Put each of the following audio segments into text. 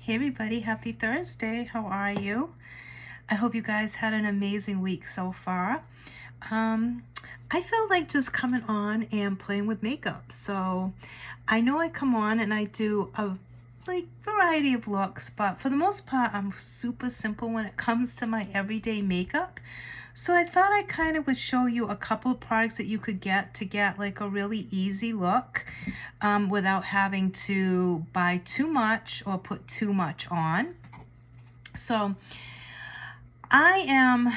Hey everybody, happy Thursday. How are you? I hope you guys had an amazing week so far. Um, I felt like just coming on and playing with makeup. So I know I come on and I do a variety of looks, but for the most part, I'm super simple when it comes to my everyday makeup. So I thought I kind of would show you a couple of products that you could get to get like a really easy look without having to buy too much or put too much on. So I am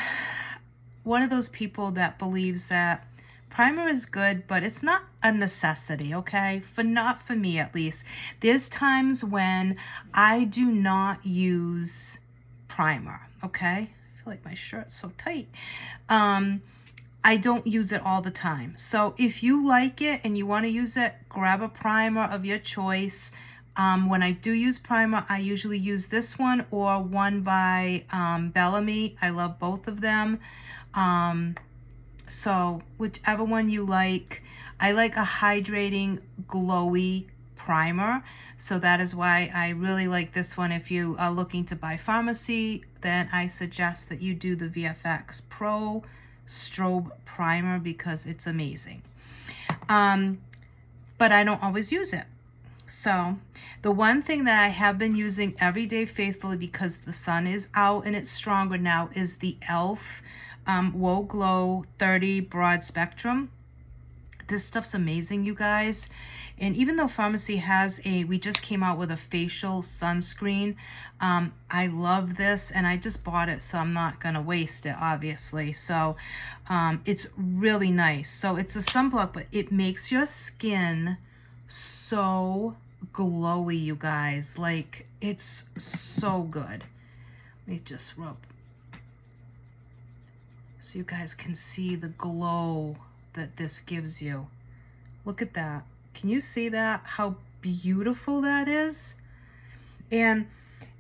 one of those people that believes that primer is good, but it's not a necessity, okay? Not for me at least. There's times when I do not use primer, okay? I feel like my shirt's so tight. I don't use it all the time. So if you like it and you want to use it, grab a primer of your choice. When I do use primer, I usually use this one or one by Bellamy. I love both of them. So whichever one you like. I like a hydrating, glowy primer. So that is why I really like this one. If you are looking to buy pharmacy, then I suggest that you do the VFX Pro Strobe Primer because it's amazing. But I don't always use it. So the one thing that I have been using every day faithfully because the sun is out and it's stronger now is the e.l.f. Whoa Glow 30 Broad Spectrum. This stuff's amazing, you guys. And even though Pharmacy has we just came out with a facial sunscreen. I love this and I just bought it, so I'm not gonna waste it, obviously. So it's really nice. So it's a sunblock, but it makes your skin so glowy, you guys. Like, it's so good. Let me just rub so you guys can see the glow that this gives you. Look at that. Can you see that? How beautiful that is? And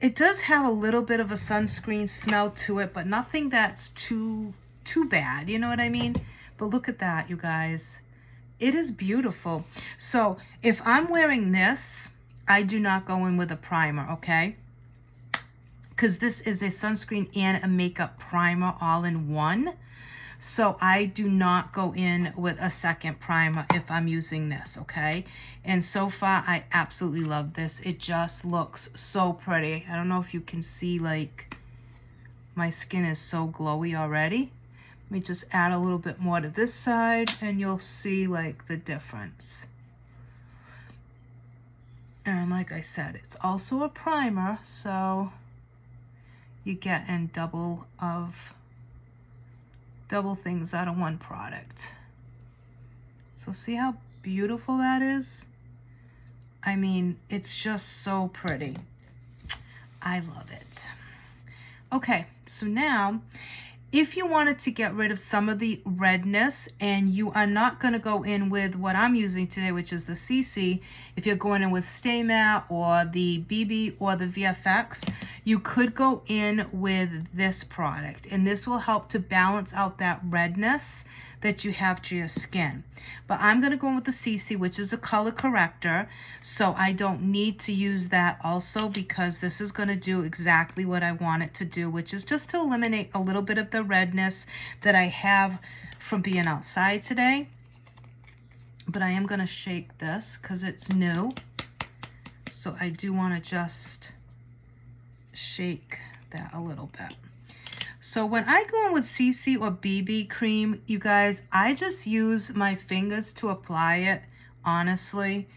it does have a little bit of a sunscreen smell to it, but nothing that's too bad. You know what I mean? But look at that, you guys. It is beautiful. So if I'm wearing this, I do not go in with a primer, okay? Because this is a sunscreen and a makeup primer all in one. So I do not go in with a second primer if I'm using this, okay? And so far, I absolutely love this. It just looks so pretty. I don't know if you can see, like, my skin is so glowy already. Let me just add a little bit more to this side and you'll see like the difference. And like I said, it's also a primer, so you get in double things out of one product. So see how beautiful that is? I mean, it's just so pretty. I love it. Okay, so now if you wanted to get rid of some of the redness and you are not going to go in with what I'm using today, which is the CC, if you're going in with Stay Matte or the BB or the VFX, you could go in with this product. And this will help to balance out that redness that you have to your skin. But I'm going to go in with the CC, which is a color corrector. So I don't need to use that also because this is going to do exactly what I want it to do, which is just to eliminate a little bit of the redness that I have from being outside today. But I am going to shake this because it's new. So I do want to just shake that a little bit. So when I go in with CC or BB cream, you guys, I just use my fingers to apply it, honestly.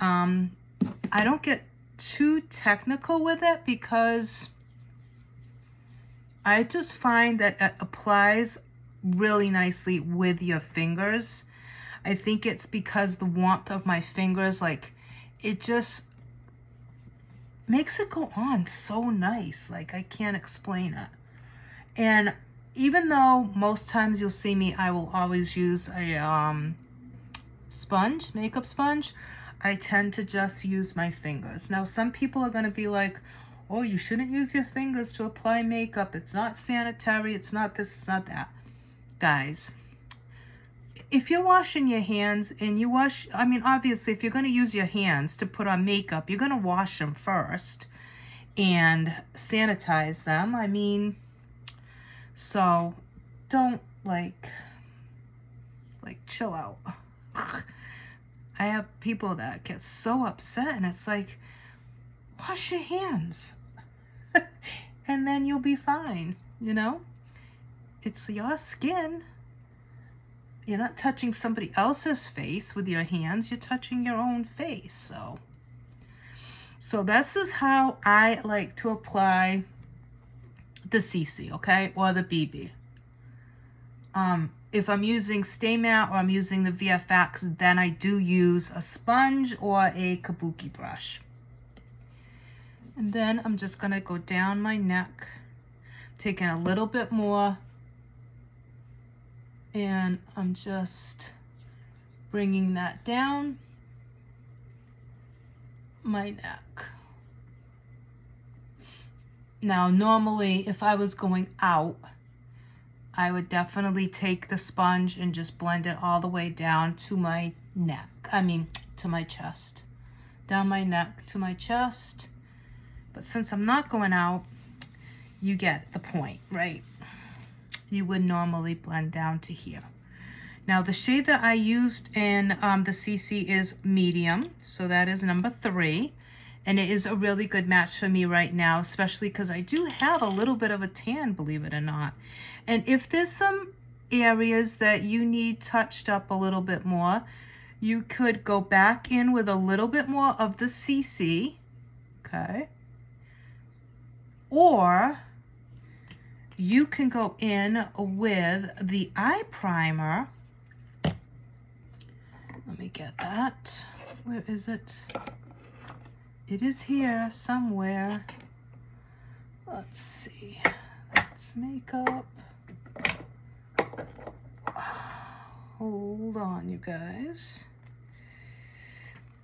I don't get too technical with it because I just find that it applies really nicely with your fingers. I think it's because the warmth of my fingers, like, it just makes it go on so nice. Like, I can't explain it. And even though most times you'll see me, I will always use a sponge, makeup sponge, I tend to just use my fingers. Now, some people are going to be like, oh, you shouldn't use your fingers to apply makeup. It's not sanitary. It's not this, it's not that. Guys, if you're washing your hands and you wash, I mean, obviously, if you're going to use your hands to put on makeup, you're going to wash them first. and sanitize them. I mean, so don't like chill out. I have people that get so upset, and it's like, wash your hands and then you'll be fine, you know? It's your skin. You're not touching somebody else's face with your hands, you're touching your own face. So this is how I like to apply the CC, okay, or the BB. If I'm using Stay Matte or I'm using the VFX, then I do use a sponge or a kabuki brush. And then I'm just gonna go down my neck, taking a little bit more, and I'm just bringing that down my neck. Now, normally, if I was going out, I would definitely take the sponge and just blend it all the way down to my neck. To my chest. Down my neck to my chest. But since I'm not going out, you get the point, right? You would normally blend down to here. Now, the shade that I used in the CC is medium, so that is number 3. And it is a really good match for me right now, especially because I do have a little bit of a tan, believe it or not. And if there's some areas that you need touched up a little bit more, you could go back in with a little bit more of the CC, okay? Or you can go in with the eye primer. Let me get that. Where is it? It is here somewhere. Let's see. That's makeup. Hold on, you guys.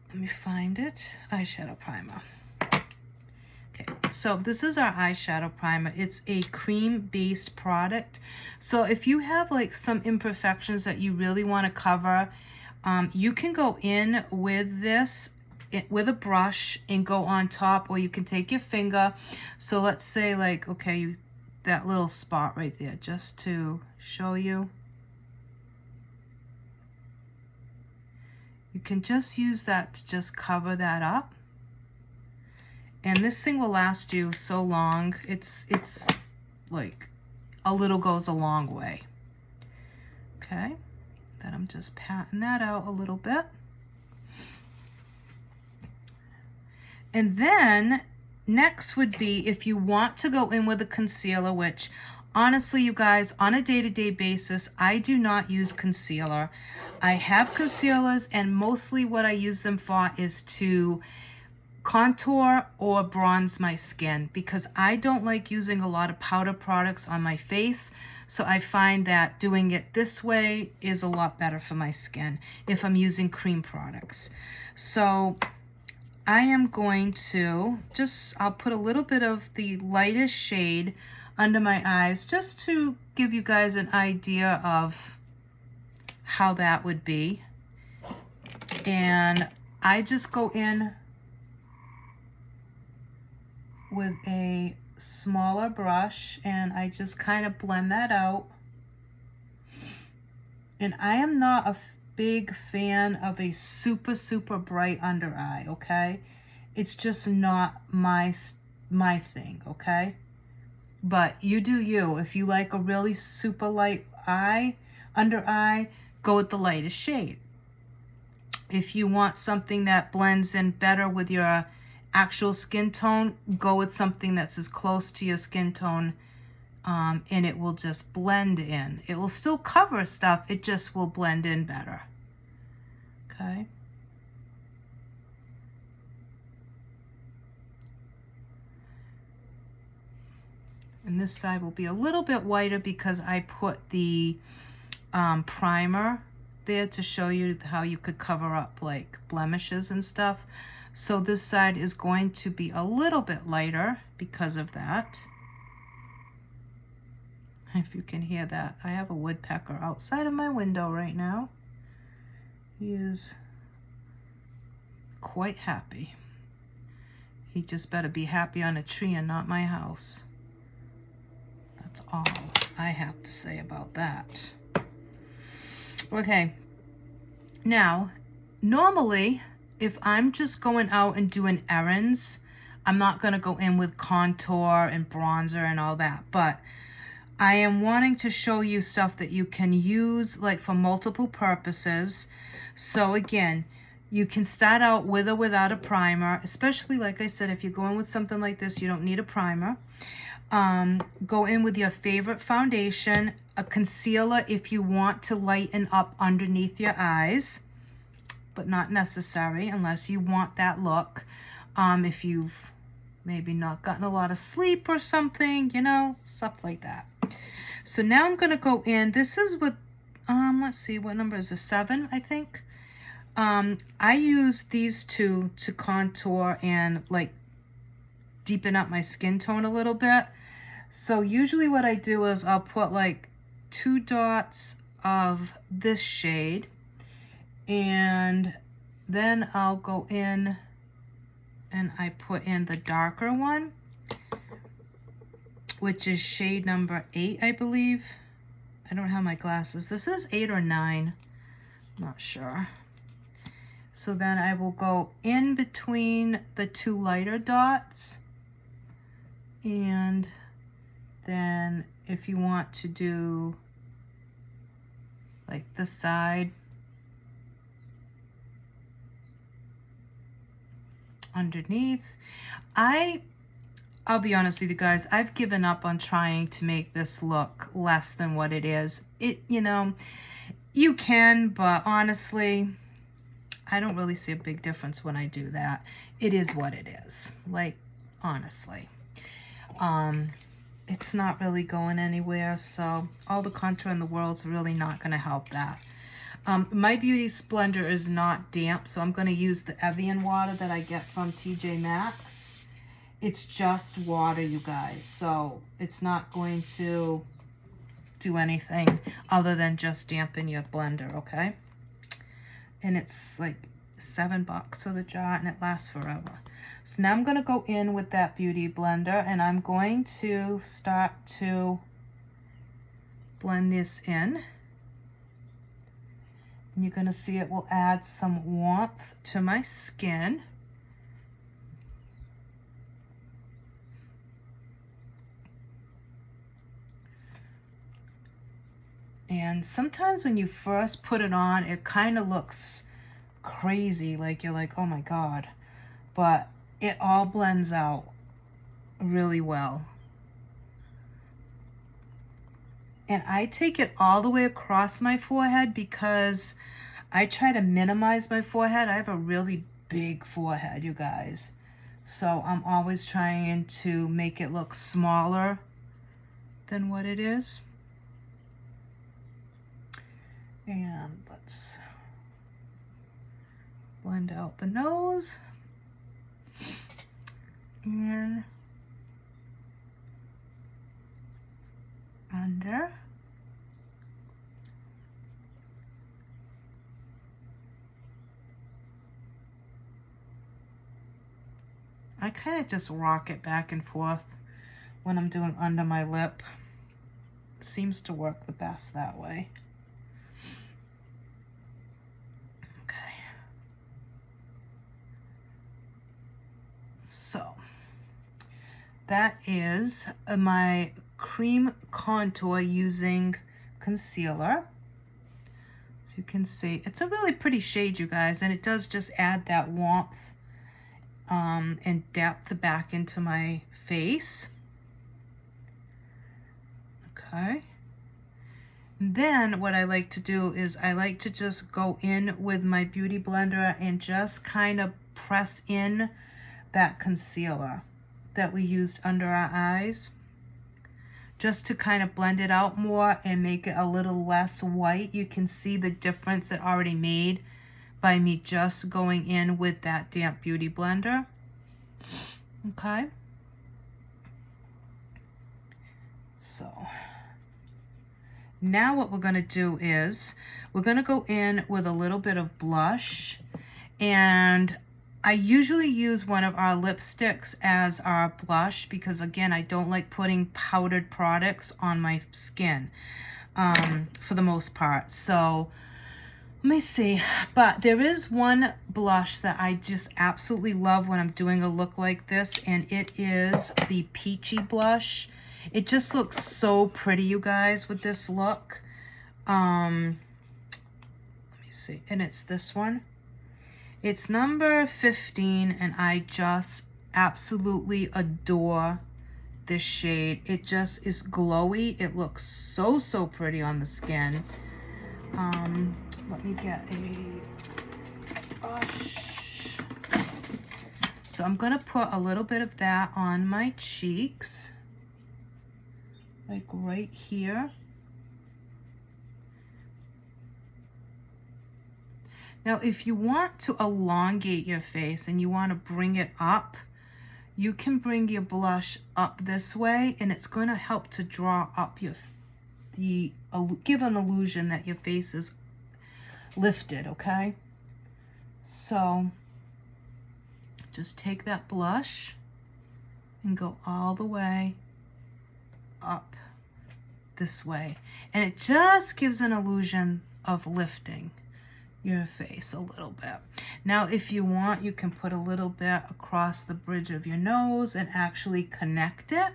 Let me find it. Eyeshadow primer. Okay, so this is our eyeshadow primer. It's a cream-based product. So if you have like some imperfections that you really want to cover, you can go in with this with a brush and go on top, or you can take your finger. So let's say like, okay, that little spot right there, just to show you. You can just use that to just cover that up. And this thing will last you so long. It's like a little goes a long way. Okay, then I'm just patting that out a little bit. And then next would be if you want to go in with a concealer, which honestly, you guys, on a day-to-day basis, I do not use concealer. I have concealers, and mostly what I use them for is to contour or bronze my skin, because I don't like using a lot of powder products on my face. So I find that doing it this way is a lot better for my skin if I'm using cream products. So I am going to I'll put a little bit of the lightest shade under my eyes just to give you guys an idea of how that would be. And I just go in with a smaller brush and I just kind of blend that out. And I am not a big fan of a super bright under eye, okay? It's just not my thing, okay? But you do you. If you like a really super light under eye, go with the lightest shade. If you want something that blends in better with your actual skin tone, go with something that's as close to your skin tone, and it will just blend in. It will still cover stuff, it just will blend in better. Okay. And this side will be a little bit whiter because I put the primer there to show you how you could cover up like blemishes and stuff. So this side is going to be a little bit lighter because of that. If you can hear that, I have a woodpecker outside of my window right now. He is quite happy. He just better be happy on a tree and not my house. That's all I have to say about that. Okay, now, normally, if I'm just going out and doing errands, I'm not going to go in with contour and bronzer and all that, but I am wanting to show you stuff that you can use like for multiple purposes. So again, you can start out with or without a primer, especially like I said, if you're going with something like this, you don't need a primer. Go in with your favorite foundation, a concealer if you want to lighten up underneath your eyes, but not necessary unless you want that look. If you've maybe not gotten a lot of sleep or something, you know, stuff like that. So now I'm going to go in. This is with, let's see, what number is this? 7, I think. I use these two to contour and like deepen up my skin tone a little bit. So usually what I do is I'll put like 2 dots of this shade, and then I'll go in and I put in the darker one, which is shade number 8, I believe. I don't have my glasses. This is 8 or 9, not sure. So then I will go in between the 2 lighter dots, and then if you want to do like this side underneath, I'll be honest with you guys, I've given up on trying to make this look less than what it is. You know, you can, but honestly, I don't really see a big difference when I do that. It is what it is, like, honestly. It's not really going anywhere, so all the contour in the world's really not going to help that. My Beauty Splendor is not damp, so I'm going to use the Evian water that I get from TJ Maxx. It's just water, you guys, so it's not going to do anything other than just dampen your blender, okay? And it's like $7 for the jar, and it lasts forever. So now I'm going to go in with that Beauty Blender, and I'm going to start to blend this in. And you're going to see it will add some warmth to my skin. And sometimes when you first put it on, it kind of looks crazy, like you're like, oh my god, but it all blends out really well. And I take it all the way across my forehead because I try to minimize my forehead. I have a really big forehead, you guys, so I'm always trying to make it look smaller than what it is. And let's blend out the nose and under. I kind of just rock it back and forth when I'm doing under my lip. It seems to work the best that way. Okay. So that is my cream contour using concealer. So you can see it's a really pretty shade, you guys, and it does just add that warmth and depth back into my face. Okay. And then what I like to do is I like to just go in with my Beauty Blender and just kind of press in that concealer that we used under our eyes, just to kind of blend it out more and make it a little less white. You can see the difference it already made by me just going in with that damp Beauty Blender. Okay. So now what we're going to do is we're going to go in with a little bit of blush, and I usually use one of our lipsticks as our blush because, again, I don't like putting powdered products on my skin for the most part. So let me see. But there is one blush that I just absolutely love when I'm doing a look like this, and it is the Peachy blush. It just looks so pretty, you guys, with this look. Let me see. And it's this one. It's number 15, and I just absolutely adore this shade. It just is glowy. It looks so, so pretty on the skin. Let me get a brush. So I'm gonna put a little bit of that on my cheeks, like right here. Now, if you want to elongate your face and you want to bring it up, you can bring your blush up this way, and it's going to help to draw up give an illusion that your face is lifted, okay? So just take that blush and go all the way up this way, and it just gives an illusion of lifting your face a little bit. Now, if you want, you can put a little bit across the bridge of your nose and actually connect it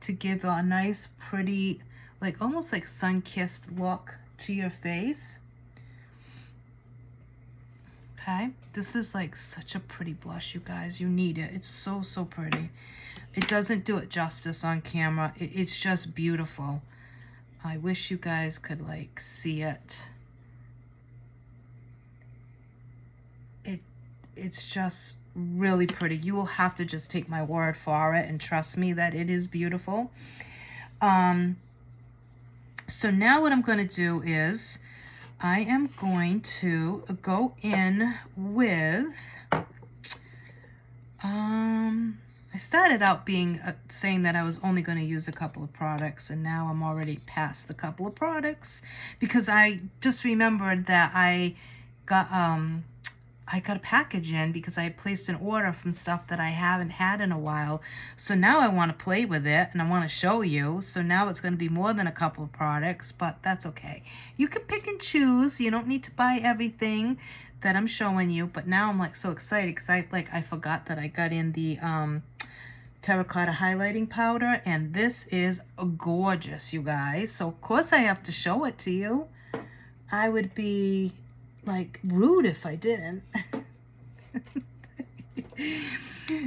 to give a nice, pretty, like almost like sun-kissed look to your face. Okay, this is like such a pretty blush, you guys. You need it. It's so, so pretty. It doesn't do it justice on camera. It's just beautiful. I wish you guys could like see it. It's just really pretty. You will have to just take my word for it and trust me that it is beautiful. So now what I'm going to do is I am going to go in with, I started out saying that I was only going to use a couple of products, and now I'm already past the couple of products because I just remembered that I got a package in because I placed an order from stuff that I haven't had in a while. So now I want to play with it and I want to show you. So now it's going to be more than a couple of products, but that's okay. You can pick and choose. You don't need to buy everything that I'm showing you. But now I'm like so excited because I forgot that I got in the terracotta highlighting powder, and this is gorgeous, you guys. So of course I have to show it to you. I would be like rude if I didn't.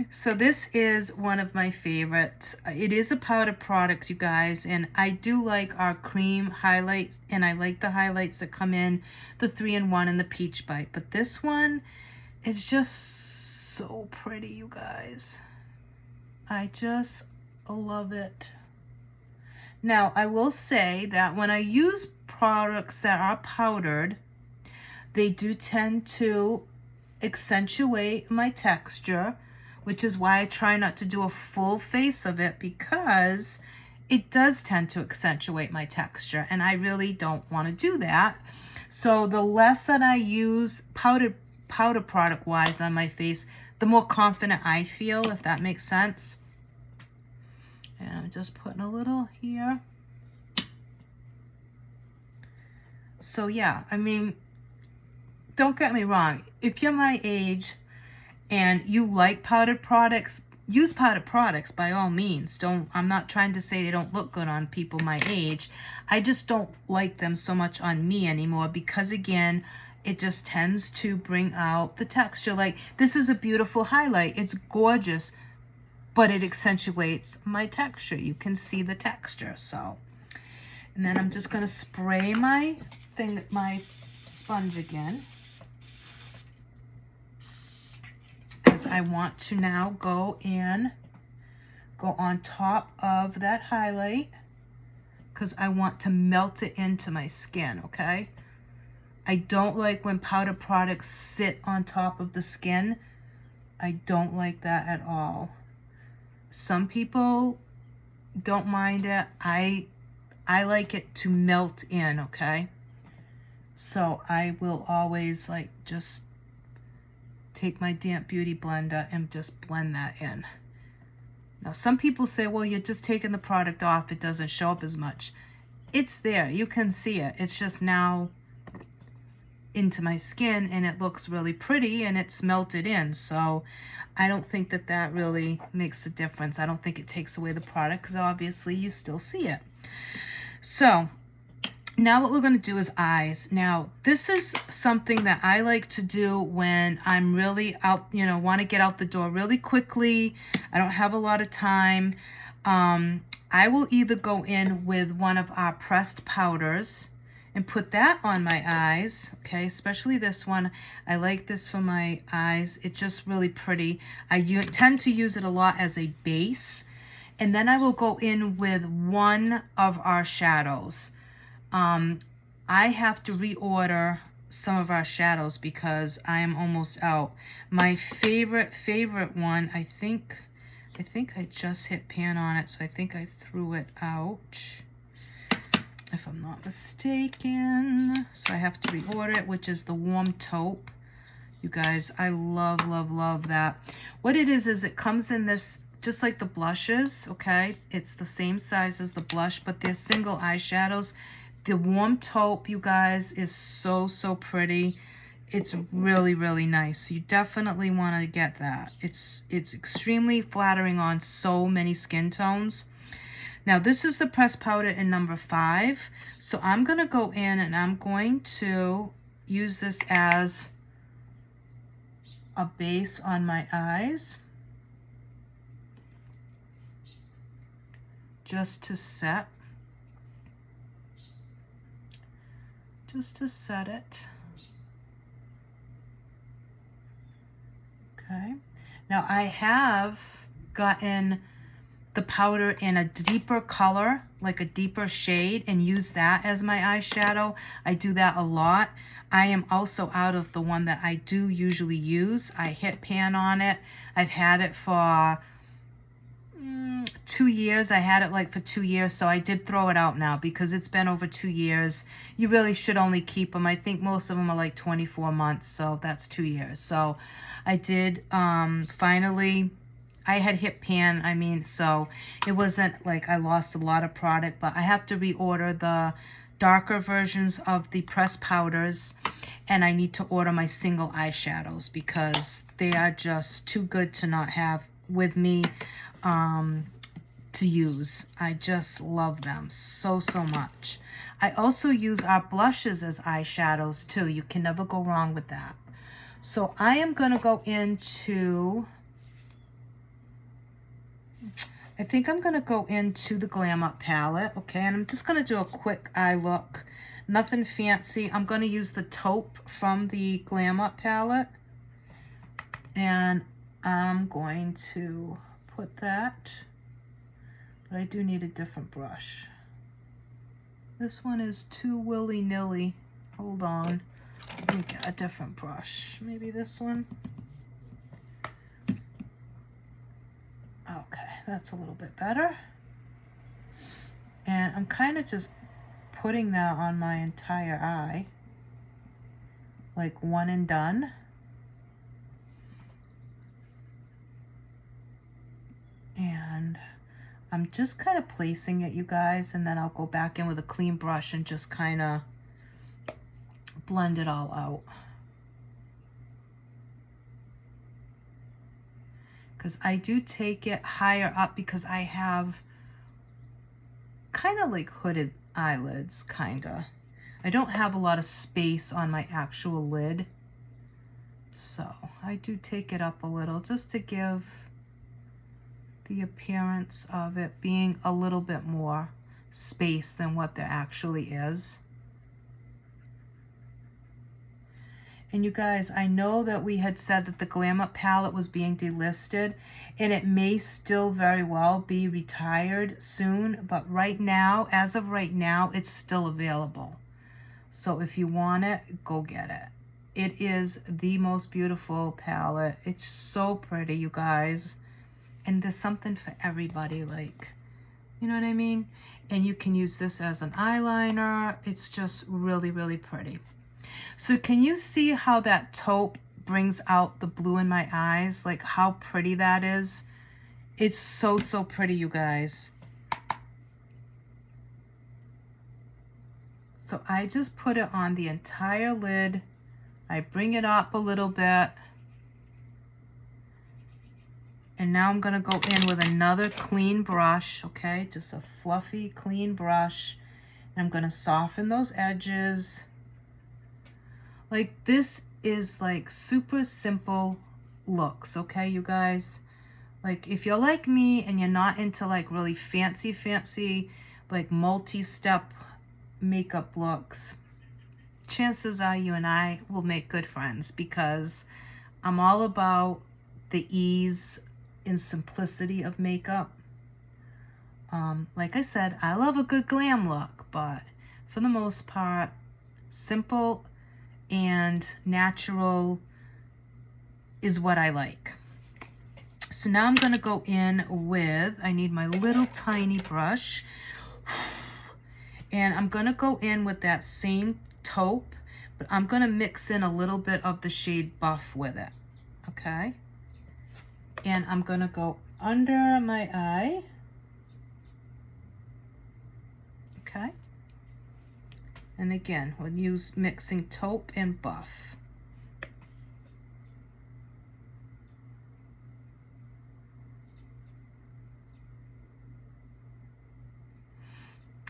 So this is one of my favorites. It is a powder product, you guys, and I do like our cream highlights, and I like the highlights that come in the 3-in-1 and the Peach Bite, but this one is just so pretty, you guys. I just love it. Now I will say that when I use products that are powdered, they do tend to accentuate my texture, which is why I try not to do a full face of it, because it does tend to accentuate my texture, and I really don't want to do that. So the less that I use powder product wise on my face, the more confident I feel, if that makes sense. And I'm just putting a little here. So yeah, I mean, don't get me wrong. If you're my age and you like powdered products, use powdered products by all means. I'm not trying to say they don't look good on people my age. I just don't like them so much on me anymore because, again, it just tends to bring out the texture. Like, this is a beautiful highlight. It's gorgeous, but it accentuates my texture. You can see the texture. So, and then I'm just going to spray my sponge again. I want to now go on top of that highlight because I want to melt it into my skin, okay? I don't like when powder products sit on top of the skin. I don't like that at all. Some people don't mind it. I like it to melt in, okay? So I will always like just take my Damp Beauty blender and just blend that in. Now, some people say, well, you're just taking the product off. It doesn't show up as much. It's there. You can see it. It's just now into my skin, and it looks really pretty, and it's melted in. So I don't think that that really makes a difference. I don't think it takes away the product, because obviously you still see it. So now what we're going to do is eyes. Now, this is something that I like to do when I'm really out, you know, want to get out the door really quickly. I don't have a lot of time. I will either go in with one of our pressed powders and put that on my eyes, okay, especially this one. I like this for my eyes. It's just really pretty. I tend to use it a lot as a base. And then I will go in with one of our shadows. I have to reorder some of our shadows because I am almost out. My favorite one, I think I just hit pan on it, so I think I threw it out, if I'm not mistaken. So I have to reorder it, which is the Warm Taupe. You guys, I love, love, love that. What it is it comes in this, just like the blushes, okay? It's the same size as the blush, but they're single eyeshadows. The Warm Taupe, you guys, is so, so pretty. It's really, really nice. You definitely want to get that. It's extremely flattering on so many skin tones. Now, this is the pressed powder in number 5. So I'm going to go in and I'm going to use this as a base on my eyes, just to set it. Okay. Now I have gotten the powder in a deeper color, like a deeper shade, and use that as my eyeshadow. I do that a lot. I am also out of the one that I do usually use. I hit pan on it. I've had it for 2 years. I had it like for 2 years, so I did throw it out now because it's been over 2 years. You really should only keep them. I think most of them are like 24 months, so that's 2 years. So I did finally, I had hit pan, I mean, so it wasn't like I lost a lot of product, but I have to reorder the darker versions of the pressed powders, and I need to order my single eyeshadows because they are just too good to not have with me to use. I just love them so, so much. I also use our blushes as eyeshadows too. You can never go wrong with that. So I am going to go into, I think I'm going to go into the Glam Up palette, okay? And I'm just going to do a quick eye look. Nothing fancy. I'm going to use the taupe from the Glam Up palette. And I'm going to put that, but I do need a different brush. This one is too willy-nilly. Hold on. Let me get a different brush. Maybe this one. Okay, that's a little bit better. And I'm kind of just putting that on my entire eye, like one and done. And I'm just kind of placing it, you guys, and then I'll go back in with a clean brush and just kind of blend it all out. Because I do take it higher up because I have kind of like hooded eyelids, kind of. I don't have a lot of space on my actual lid. So I do take it up a little just to give the appearance of it being a little bit more space than what there actually is. And you guys, I know that we had said that the Glam Up palette was being delisted, and it may still very well be retired soon, but right now, as of right now, it's still available. So if you want it, go get it. It is the most beautiful palette. It's so pretty, you guys. And there's something for everybody, like, you know what I mean? And you can use this as an eyeliner. It's just really, really pretty. So can you see how that taupe brings out the blue in my eyes. Like how pretty that is. It's so, so pretty, you guys. So I just put it on the entire lid. I bring it up a little bit. And now I'm going to go in with another clean brush, okay? Just a fluffy, clean brush. And I'm going to soften those edges. Like, this is like super simple looks, okay, you guys? Like, if you're like me and you're not into like really fancy, like multi-step makeup looks, chances are you and I will make good friends, because I'm all about the ease and simplicity of makeup. Like I said, I love a good glam look, but for the most part, simple and natural is what I like. So now I'm going to go in with, I need my little tiny brush, and I'm going to go in with that same taupe, but I'm going to mix in a little bit of the shade Buff with it, okay? And I'm going to go under my eye, okay? And again, we'll use mixing taupe and Buff.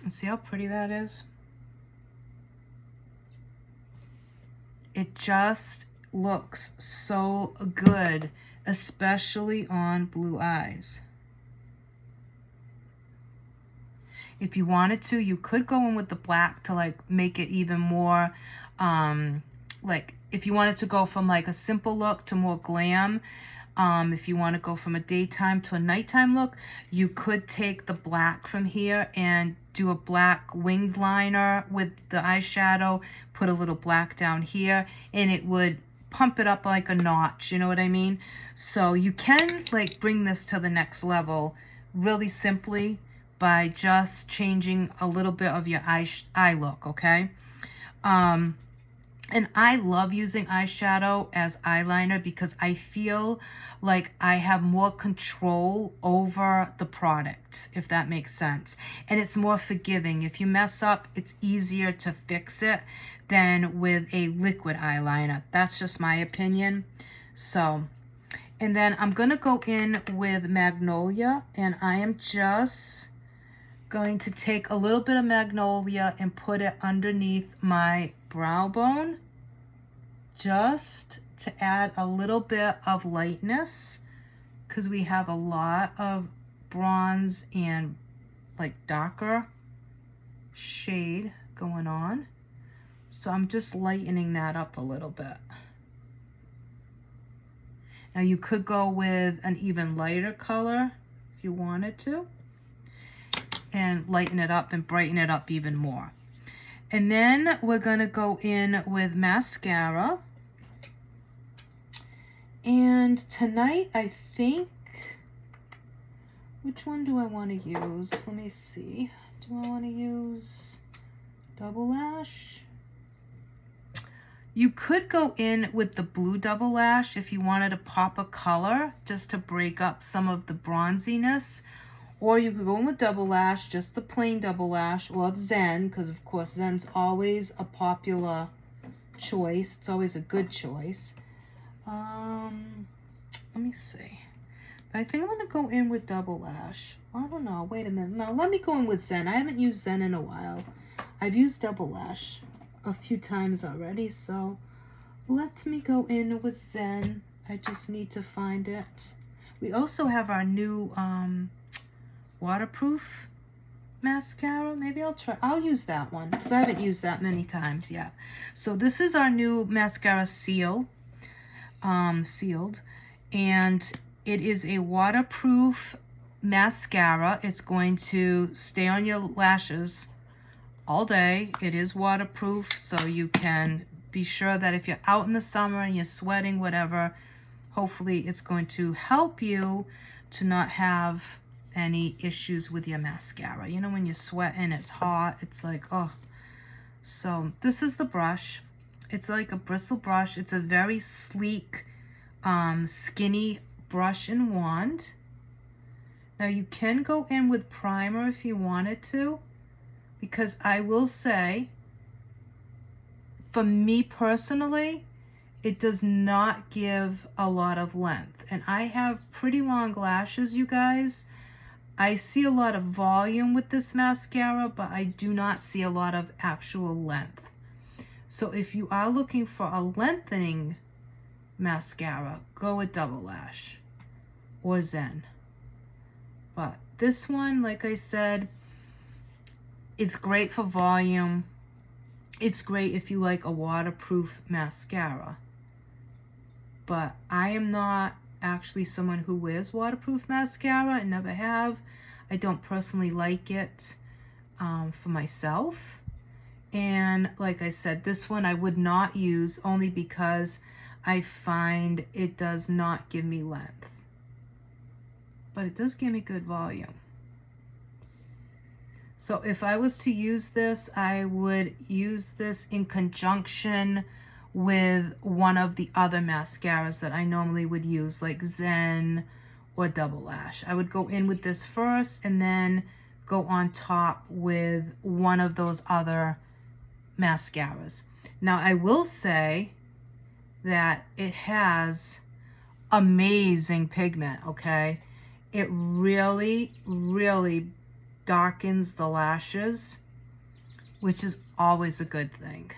And see how pretty that is? It just looks so good, especially on blue eyes. If you wanted to, you could go in with the black to like make it even more, like if you wanted to go from like a simple look to more glam, if you want to go from a daytime to a nighttime look, you could take the black from here and do a black winged liner with the eyeshadow, put a little black down here, and it would pump it up like a notch, you know what I mean? So you can like bring this to the next level really simply by just changing a little bit of your eye look, okay? And I love using eyeshadow as eyeliner because I feel like I have more control over the product, if that makes sense. And it's more forgiving. If you mess up, it's easier to fix it than with a liquid eyeliner. That's just my opinion. So, and then I'm going to go in with Magnolia, and I am just going to take a little bit of Magnolia and put it underneath my brow bone, just to add a little bit of lightness, because we have a lot of bronze and like darker shade going on. So I'm just lightening that up a little bit. Now you could go with an even lighter color if you wanted to, and lighten it up and brighten it up even more. And then we're going to go in with mascara. And tonight, I think, which one do I want to use? Let me see. Do I want to use Double Lash? You could go in with the blue Double Lash if you wanted to pop a color just to break up some of the bronziness. Or you could go in with Double Lash, just the plain Double Lash, or Zen, because of course Zen's always a popular choice. It's always a good choice. Let me see. But I think I'm going to go in with Double Lash. I don't know. Wait a minute. No, let me go in with Zen. I haven't used Zen in a while. I've used Double Lash a few times already, so let me go in with Zen. I just need to find it. We also have our new waterproof mascara. Maybe I'll use that one because I haven't used that many times yet. So this is our new mascara sealed, and it is a waterproof mascara. It's going to stay on your lashes all day. It is waterproof, so you can be sure that if you're out in the summer and you're sweating, whatever, hopefully it's going to help you to not have any issues with your mascara. You know, when you sweat and it's hot, it's like, oh. So this is the brush. It's like a bristle brush. It's a very sleek, skinny brush and wand. Now you can go in with primer if you wanted to, because I will say, for me personally, it does not give a lot of length. And I have pretty long lashes, you guys. I see a lot of volume with this mascara, but I do not see a lot of actual length. So if you are looking for a lengthening mascara, go with Double Lash or Zen. But this one, like I said, it's great for volume. It's great if you like a waterproof mascara. But I am not actually someone who wears waterproof mascara. I never have. I don't personally like it for myself. And like I said, this one I would not use only because I find it does not give me length. But it does give me good volume. So if I was to use this, I would use this in conjunction with one of the other mascaras that I normally would use, like Zen or Double Lash. I would go in with this first and then go on top with one of those other mascaras. Now I will say that it has amazing pigment, okay? It really, really darkens the lashes, which is always a good thing.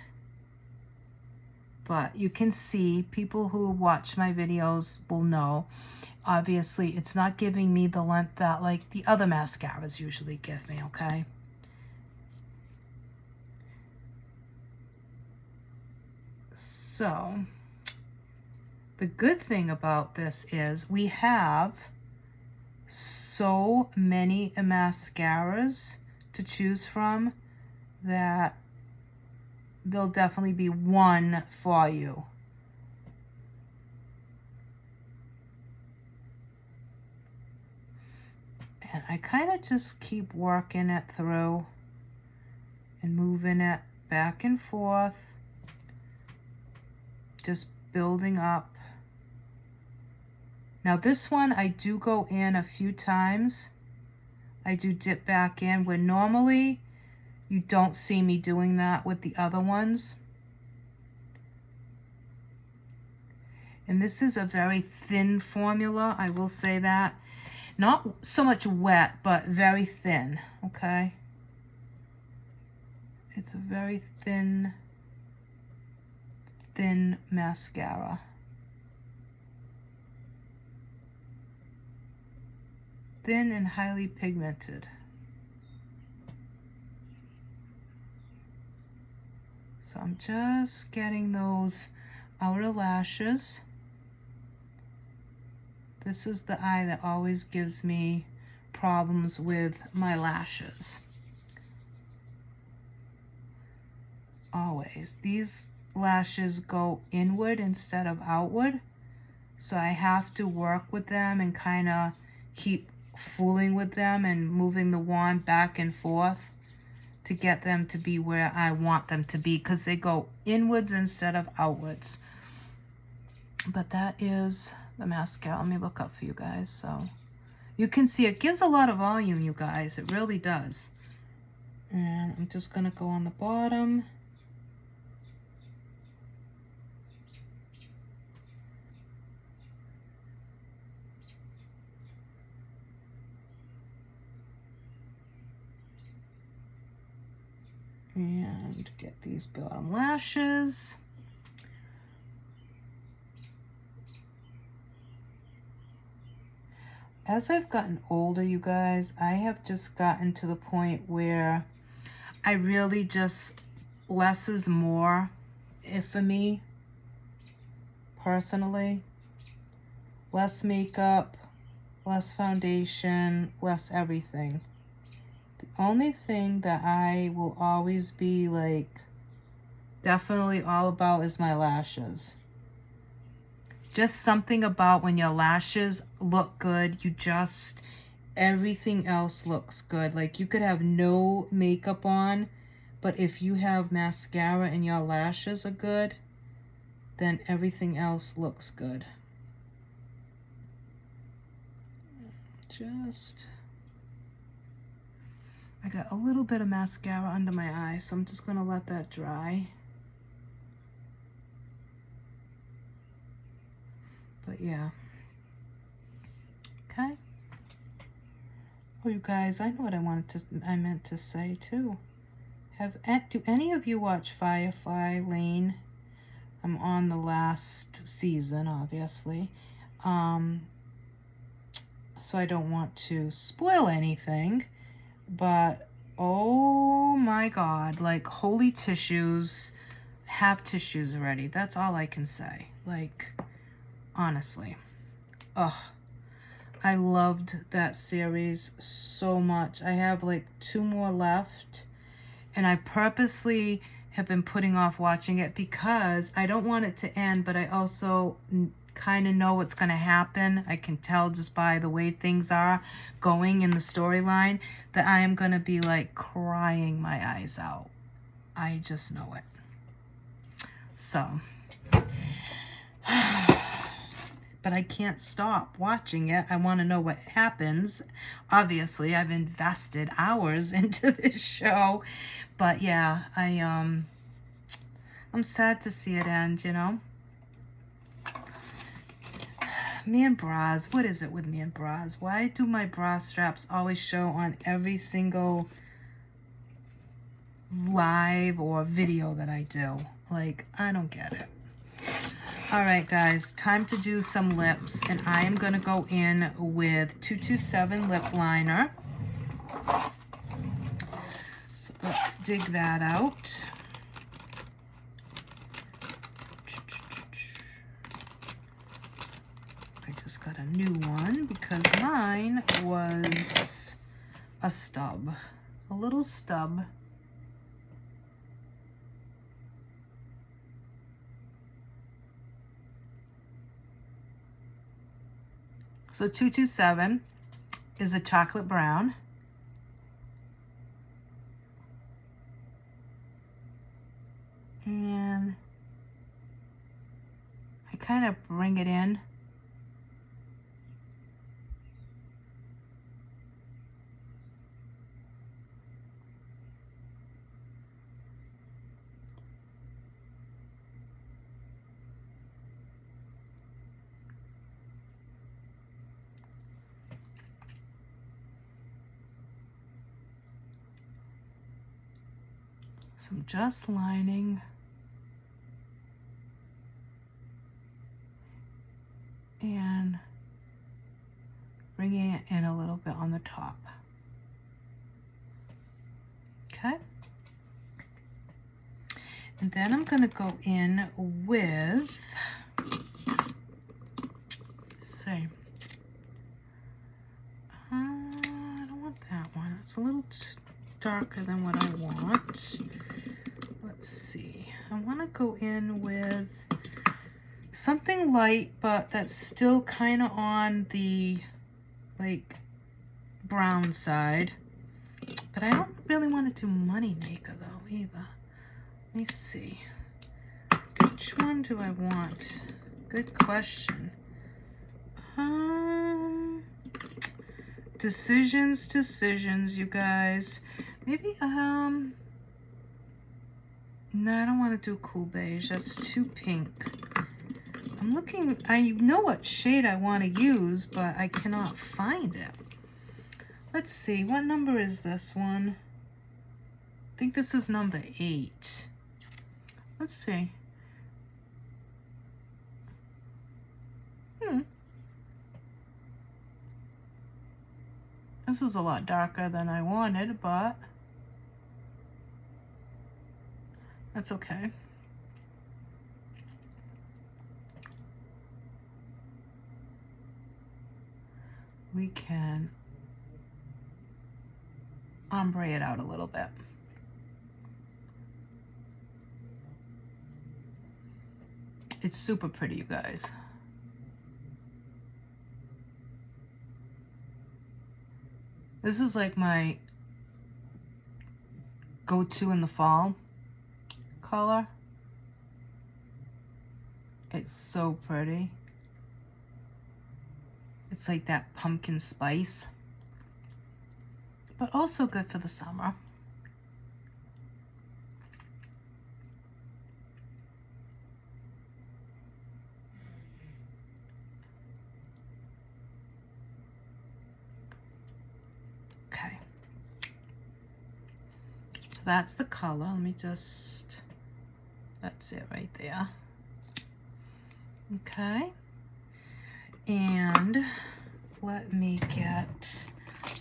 But you can see, people who watch my videos will know, obviously it's not giving me the length that like the other mascaras usually give me, okay? So the good thing about this is we have so many mascaras to choose from that there'll definitely be one for you. And I kind of just keep working it through and moving it back and forth, just building up. Now this one, I do go in a few times. I do dip back in, where normally you don't see me doing that with the other ones. And this is a very thin formula, I will say that. Not so much wet, but very thin, okay? It's a very thin mascara. Thin and highly pigmented. So I'm just getting those outer lashes. This is the eye that always gives me problems with my lashes. Always. These lashes go inward instead of outward. So I have to work with them and kind of keep fooling with them and moving the wand back and forth to get them to be where I want them to be, because they go inwards instead of outwards. But that is the mascara. Let me look up for you guys so you can see it gives a lot of volume, you guys. It really does. And I'm just gonna go on the bottom. And get these bottom lashes. As I've gotten older, you guys, I have just gotten to the point where I really just, less is more for me, personally. Less makeup, less foundation, less everything. The only thing that I will always be like definitely all about is my lashes. Just something about when your lashes look good, you just, everything else looks good. Like you could have no makeup on, but if you have mascara and your lashes are good, then everything else looks good. I got a little bit of mascara under my eye, so I'm just gonna let that dry. But yeah. Okay. Oh, you guys, I know what I meant to say too. Do any of you watch Firefly Lane? I'm on the last season, obviously. So I don't want to spoil anything, but oh my God, like holy tissues, have tissues ready. That's all I can say. Like, honestly. Ugh. I loved that series so much. I have like 2 more left, and I purposely have been putting off watching it because I don't want it to end, but I also kind of know what's going to happen. I can tell just by the way things are going in the storyline that I am going to be like crying my eyes out. I just know it. So, but I can't stop watching it. I want to know what happens. Obviously, I've invested hours into this show, but yeah, I'm sad to see it end, you know. Me and bras, what is it with me and bras? Why do my bra straps always show on every single live or video that I do? Like, I don't get it. All right, guys, time to do some lips, and I am going to go in with 227 lip liner. So let's dig that out. I just got a new one because mine was a stub, a little stub. So 227 is a chocolate brown. And I kind of bring it in. So I'm just lining. And bringing it in a little bit on the top. Okay. And then I'm going to go in with, let's see, I don't want that one. It's a little darker than what I want. Let's see. I want to go in with something light, but that's still kind of on the, like, brown side. But I don't really want to do Money Maker, though, either. Let me see. Which one do I want? Good question. Decisions, you guys. Maybe, no, I don't want to do Cool Beige. That's too pink. I'm looking, I know what shade I want to use, but I cannot find it. Let's see, what number is this one? I think this is number 8. Let's see. This is a lot darker than I wanted, but that's okay. We can ombre it out a little bit. It's super pretty, you guys. This is like my go-to in the fall color. It's so pretty. It's like that pumpkin spice, but also good for the summer. Okay. So that's the color. Let me just, that's it right there. Okay. And let me get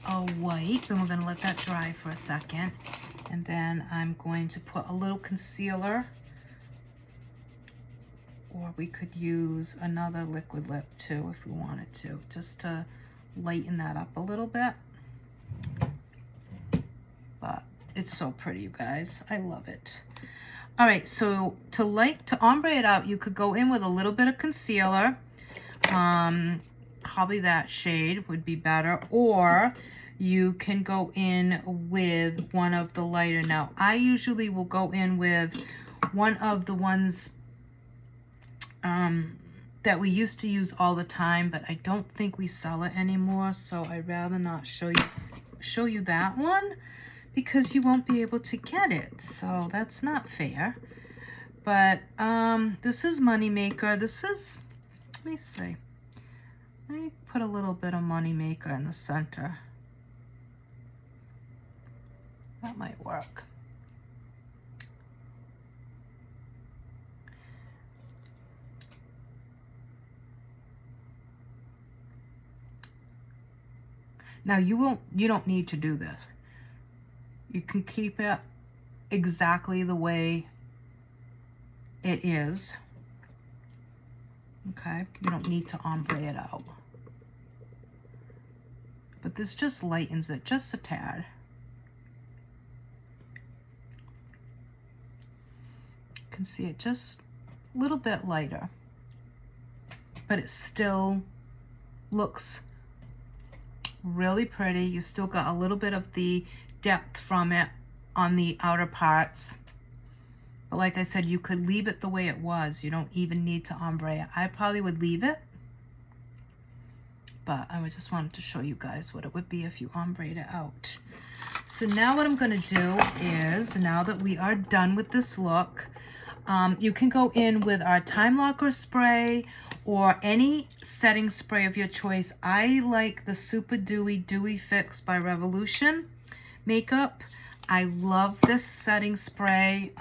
a white, and we're going to let that dry for a second. And then I'm going to put a little concealer, or we could use another liquid lip too if we wanted to, just to lighten that up a little bit. But it's so pretty, you guys. I love it. All right, so to ombre it out, you could go in with a little bit of concealer. Probably that shade would be better, or you can go in with one of the lighter. Now, I usually will go in with one of the ones that we used to use all the time, but I don't think we sell it anymore, so I'd rather not show you that one, because you won't be able to get it, so that's not fair. But this is Moneymaker. This is, let me see, let me put a little bit of Moneymaker in the center. That might work. Now you don't need to do this. You can keep it exactly the way it is. Okay, you don't need to ombre it out. But this just lightens it just a tad. You can see it just a little bit lighter, but it still looks really pretty. You still got a little bit of the depth from it on the outer parts. But like I said, you could leave it the way it was. You don't even need to ombre it. I probably would leave it, but I just wanted to show you guys what it would be if you ombre it out. So now what I'm going to do is, now that we are done with this look, you can go in with our Time Locker spray or any setting spray of your choice. I like the Super Dewy Fix by Revolution Makeup. I love this setting spray.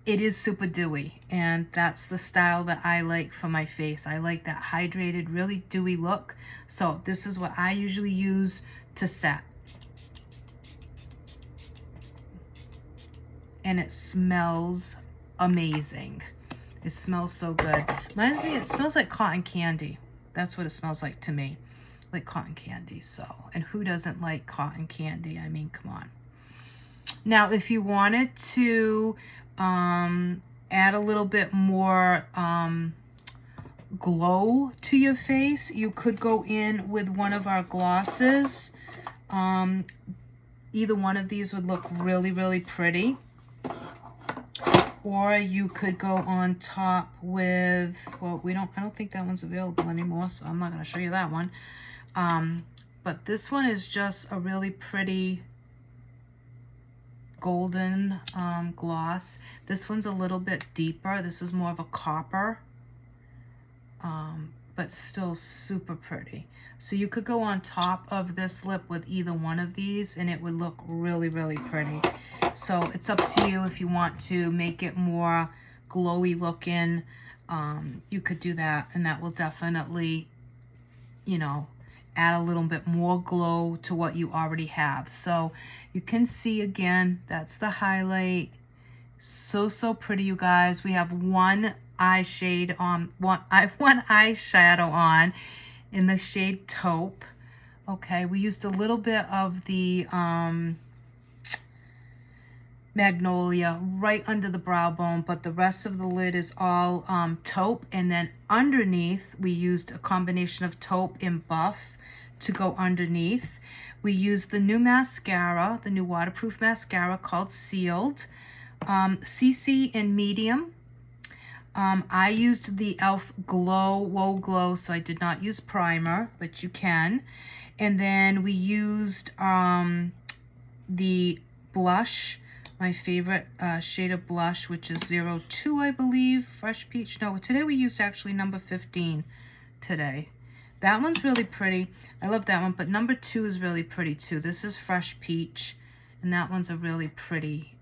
It is super dewy, and that's the style that I like for my face. I like that hydrated, really dewy look. So this is what I usually use to set. And it smells amazing. It smells so good. Reminds me, it smells like cotton candy. That's what it smells like to me. Like cotton candy. So, and who doesn't like cotton candy? I mean, come on. Now, if you wanted to add a little bit more glow to your face, you could go in with one of our glosses. Either one of these would look really, really pretty. Or you could go on top with, well, I don't think that one's available anymore, so I'm not going to show you that one. But this one is just a really pretty golden gloss. This one's a little bit deeper. This is more of a copper, but still super pretty. So you could go on top of this lip with either one of these and it would look really, really pretty. So it's up to you if you want to make it more glowy looking. You could do that, and that will definitely, you know, add a little bit more glow to what you already have. So you can see again, that's the highlight. So pretty, you guys. We have one eye shade on, one eyeshadow on in the shade Taupe. Okay, we used a little bit of the Magnolia right under the brow bone, but the rest of the lid is all Taupe. And then underneath, we used a combination of Taupe and Buff to go underneath. We used the new mascara, the new waterproof mascara called Sealed, CC in medium. I used the e.l.f. Whoa Glow, so I did not use primer, but you can. And then we used the blush, my favorite shade of blush, which is 02, I believe, Fresh Peach. No, today we used actually number 15 today. That one's really pretty. I love that one, but number 2 is really pretty too. This is Fresh Peach, and that one's a really pretty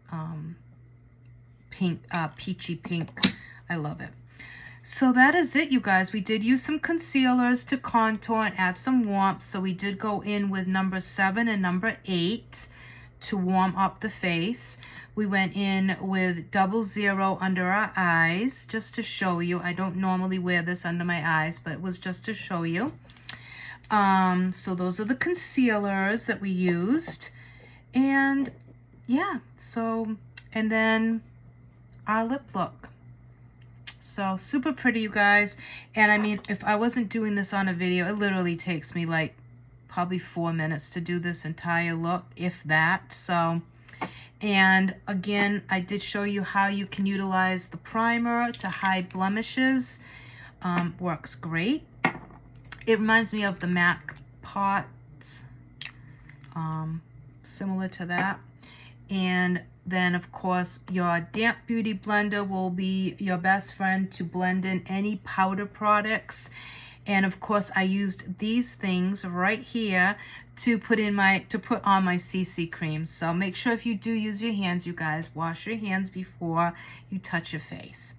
pink, peachy pink. I love it. So that is it, you guys. We did use some concealers to contour and add some warmth. So we did go in with number 7 and number 8 to warm up the face. We went in with 00 under our eyes, just to show you. I don't normally wear this under my eyes, but it was just to show you. So those are the concealers that we used. And yeah, so, and then our lip look. So super pretty, you guys. And I mean, if I wasn't doing this on a video, it literally takes me like probably 4 minutes to do this entire look, if that. So, and again, I did show you how you can utilize the primer to hide blemishes. Works great. It reminds me of the MAC pots, similar to that. And then, of course, your Damp Beauty Blender will be your best friend to blend in any powder products. And of course, I used these things right here to put on my CC cream. So make sure if you do use your hands, you guys, wash your hands before you touch your face.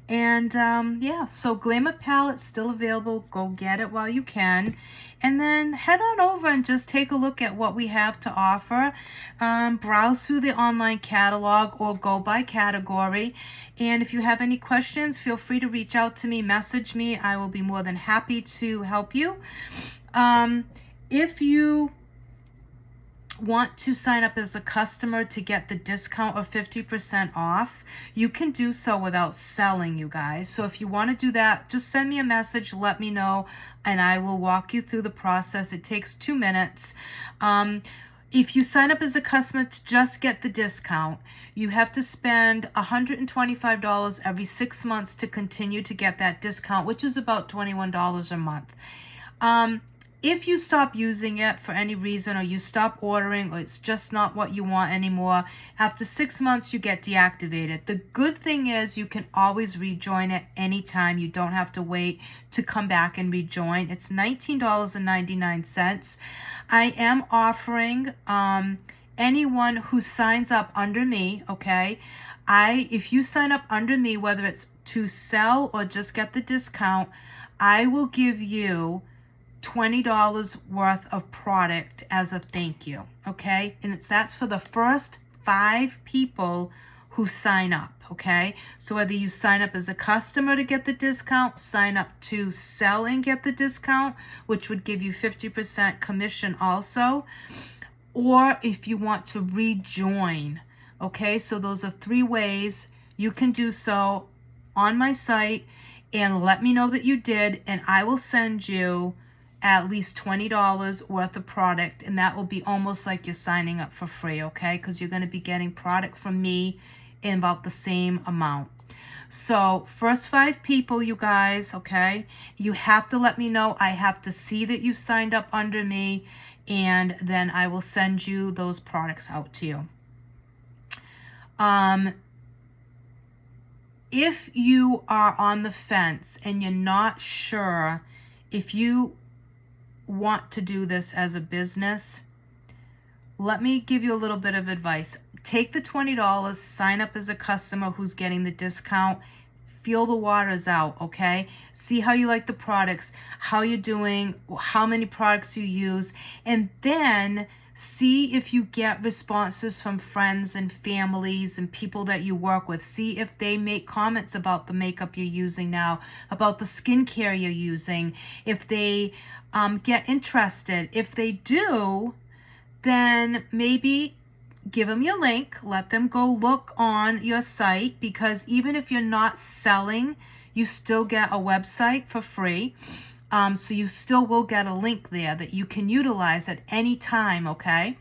And yeah, so Glamour Palette's still available. Go get it while you can. And then head on over and just take a look at what we have to offer. Browse through the online catalog or go by category. And if you have any questions, feel free to reach out to me, message me. I will be more than happy to help you. If you want to sign up as a customer to get the discount of 50% off, you can do so without selling, you guys. So if you want to do that, just send me a message, let me know, and I will walk you through the process. It takes 2 minutes. If you sign up as a customer to just get the discount, you have to spend $125 every 6 months to continue to get that discount, which is about $21 a month. If you stop using it for any reason, or you stop ordering, or it's just not what you want anymore, after 6 months you get deactivated. The good thing is you can always rejoin it anytime. You don't have to wait to come back and rejoin. It's $19.99. I am offering anyone who signs up under me, okay? If you sign up under me, whether it's to sell or just get the discount, I will give you $20 worth of product as a thank you, okay? And that's for the first 5 people who sign up, okay? So whether you sign up as a customer to get the discount, sign up to sell and get the discount, which would give you 50% commission also, or if you want to rejoin, okay? So those are 3 ways you can do so on my site, and let me know that you did, and I will send you at least $20 worth of product, and that will be almost like you're signing up for free, okay? Because you're going to be getting product from me in about the same amount. So first 5 people, you guys, okay? You have to let me know. I have to see that you signed up under me, and then I will send you those products out to you. If you are on the fence and you're not sure if you want to do this as a business, let me give you a little bit of advice. Take the $20, sign up as a customer who's getting the discount, feel the waters out, okay? See how you like the products, how you're doing, how many products you use, and then see if you get responses from friends and families and people that you work with. See if they make comments about the makeup you're using now, about the skincare you're using, if they get interested. If they do, then maybe give them your link, let them go look on your site, because even if you're not selling, you still get a website for free. So you still will get a link there that you can utilize at any time, okay?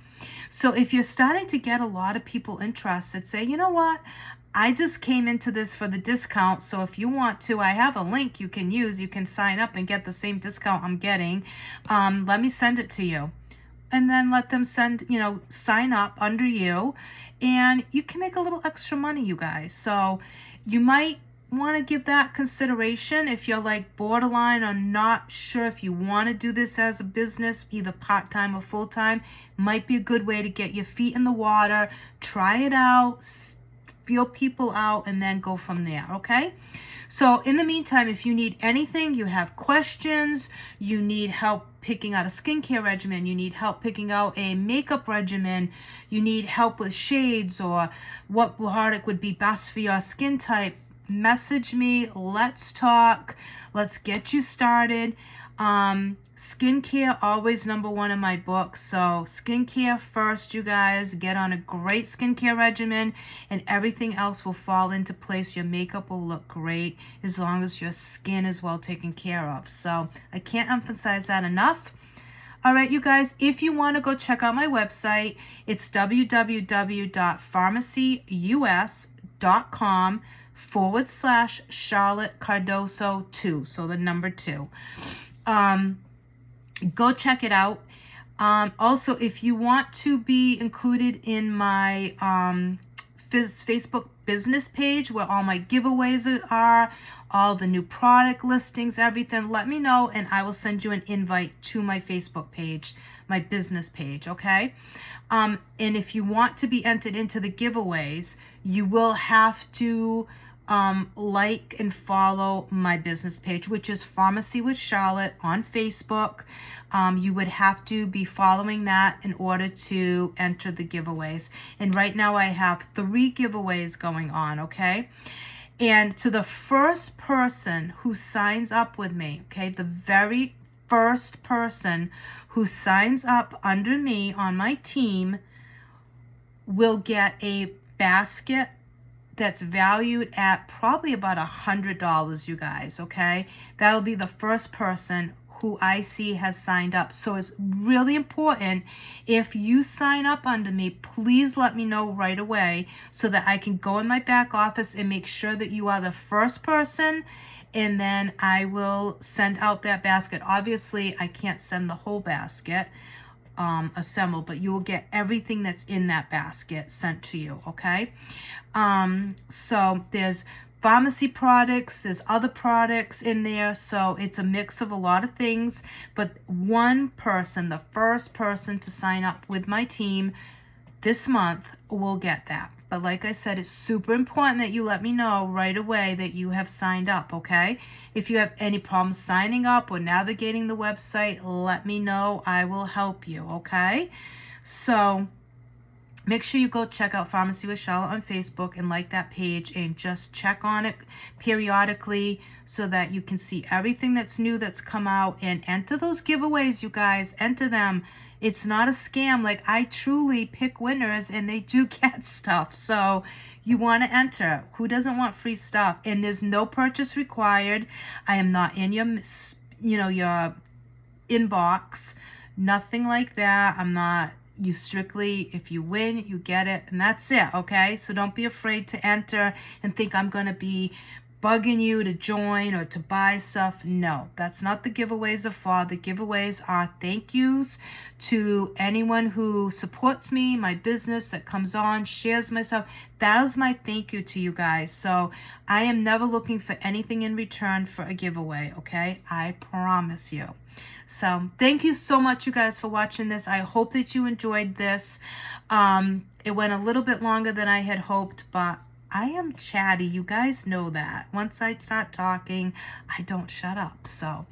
So if you're starting to get a lot of people interested, say, you know what? I just came into this for the discount, so if you want to, I have a link you can use. You can sign up and get the same discount I'm getting. Let me send it to you. And then let them sign up under you, and you can make a little extra money, you guys. So you might want to give that consideration if you're like borderline or not sure if you want to do this as a business, either part-time or full-time. Might be a good way to get your feet in the water, try it out, feel people out, and then go from there, okay? So in the meantime, if you need anything, you have questions, you need help picking out a skincare regimen, you need help picking out a makeup regimen, you need help with shades or what product would be best for your skin type, message me. Let's talk. Let's get you started. Skincare always number one in my book. So skincare first, you guys. Get on a great skincare regimen and everything else will fall into place. Your makeup will look great as long as your skin is well taken care of. So I can't emphasize that enough. All right, you guys, if you want to go check out my website, it's www.pharmacyus.com/Charlotte Cardoso 2. So the number 2. Go check it out. Also, if you want to be included in my Facebook business page where all my giveaways are, all the new product listings, everything, let me know and I will send you an invite to my Facebook page, my business page, okay? And if you want to be entered into the giveaways, you will have to like and follow my business page, which is Pharmacy with Charlotte on Facebook. You would have to be following that in order to enter the giveaways. And right now I have 3 giveaways going on, okay? And to the first person who signs up with me, okay, the very first person who signs up under me on my team will get a basket that's valued at probably about $100, you guys, okay? That'll be the first person who I see has signed up. So it's really important, if you sign up under me, please let me know right away so that I can go in my back office and make sure that you are the first person, and then I will send out that basket. Obviously, I can't send the whole basket assembled, but you will get everything that's in that basket sent to you, okay? So there's pharmacy products, there's other products in there, so it's a mix of a lot of things, but one person, the first person to sign up with my team this month will get that. But like I said, it's super important that you let me know right away that you have signed up, okay? If you have any problems signing up or navigating the website, let me know. I will help you, okay? So make sure you go check out Pharmacy with Charlotte on Facebook and like that page and just check on it periodically so that you can see everything that's new that's come out, and enter those giveaways, you guys. Enter them. It's not a scam. Like, I truly pick winners and they do get stuff. So you want to enter. Who doesn't want free stuff? And there's no purchase required. I am not in your, your inbox. Nothing like that. I'm not. You strictly, if you win, you get it, and that's it, okay? So don't be afraid to enter and think I'm going to be bugging you to join or to buy stuff. No, that's not the giveaways are for. The giveaways are thank yous to anyone who supports me, my business, that comes on, shares my stuff. That is my thank you to you guys. So I am never looking for anything in return for a giveaway, okay? I promise you. So thank you so much, you guys, for watching this. I hope that you enjoyed this. It went a little bit longer than I had hoped, but I am chatty. You guys know that. Once I start talking, I don't shut up. So,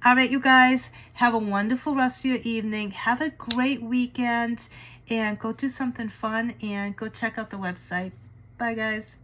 all right, you guys, have a wonderful rest of your evening. Have a great weekend, and go do something fun, and go check out the website. Bye, guys.